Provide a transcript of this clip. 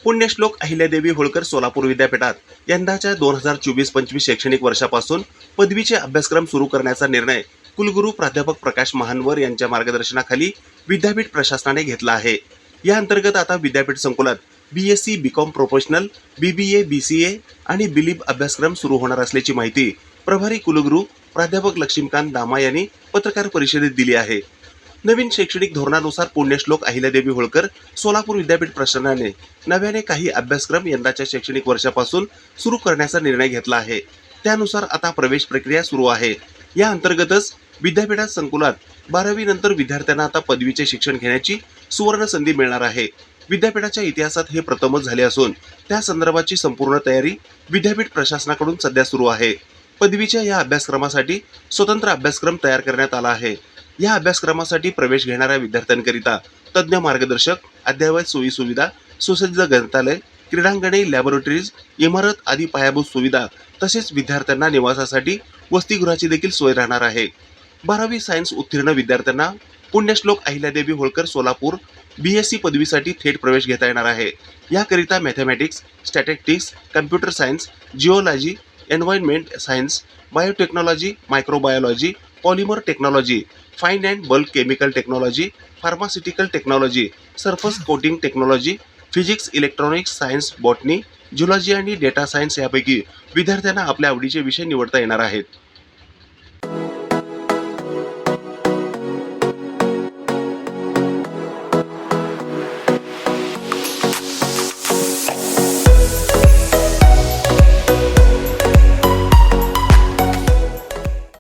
पुण्यश्लोक अहिल्यादेवी होळकर सोलापूर विद्यापीठात यंदाच्या 2024-25 शैक्षणिक वर्षापासून पदवीचे अभ्यासक्रम सुरू करण्याचा निर्णय कुलगुरू प्राध्यापक प्रकाश महानवर यांच्या मार्गदर्शनाखाली विद्यापीठ प्रशासनाने घेतला आहे। या अंतर्गत आता विद्यापीठ संकुलात BSc BCom professional, BBA BCA आणि बिलीब अभ्यासक्रम सुरू होणार असल्याची माहिती प्रभारी कुलगुरू प्राध्यापक लक्ष्मीकांत दामा यांनी पत्रकार परिषदेत दिली आहे। नवीन शैक्षणिक धोरणानुसार पुण्यश्लोक अहिल्यादेवी होळकर सोलापूर विद्यापीठ प्रशासनाने नव्याने काही अभ्यासक्रम यंदाच्या शैक्षणिक वर्षापासून सुरू करण्याचा निर्णय घेतला आहे। त्यानुसार आता प्रवेश प्रक्रिया सुरू आहे। या अंतर्गतच विद्यापीठात संकुलात 12वी नंतर विद्यार्थ्यांना आता पदवीचे शिक्षण घेण्याची सुवर्ण संधी मिळणार आहे। विद्यापीठाच्या इतिहासात हे प्रथमच झाले असून त्या संदर्भाची संपूर्ण तयारी विद्यापीठ प्रशासनाकडून सध्या सुरू आहे। पदवीच्या या अभ्यासक्रमासाठी स्वतंत्र अभ्यासक्रम तयार करण्यात आला आहे। या अभ्यासक्रमासाठी प्रवेश घेणाऱ्या विद्यार्थ्यांकरिता तज्ज्ञ मार्गदर्शक, अद्ययावत सोयी सुविधा, सुसज्ज ग्रंथालय, क्रीडांगणे, लॅबोरेटरीज, इमारत आदी पायाभूत सुविधा तसेच विद्यार्थ्यांना निवासासाठी वसतिगृहाची देखील सोय राहणार आहे। 12वी सायन्स उत्तीर्ण विद्यार्थ्यांना पुण्यश्लोक अहिल्यादेवी होळकर सोलापूर BSc पदवीसाठी थेट प्रवेश घेता येणार आहे। याकरिता mathematics, statistics, computer science, geology, environment science, biotechnology, microbiology, polymer technology, fine and bulk chemical technology, pharmaceutical technology, surface coating technology, physics, electronics science, botany, zoology आणि डेटा सायन्स यापैकी विद्यार्थ्यांना आपल्या आवडीचे विषय निवडता येणार आहेत।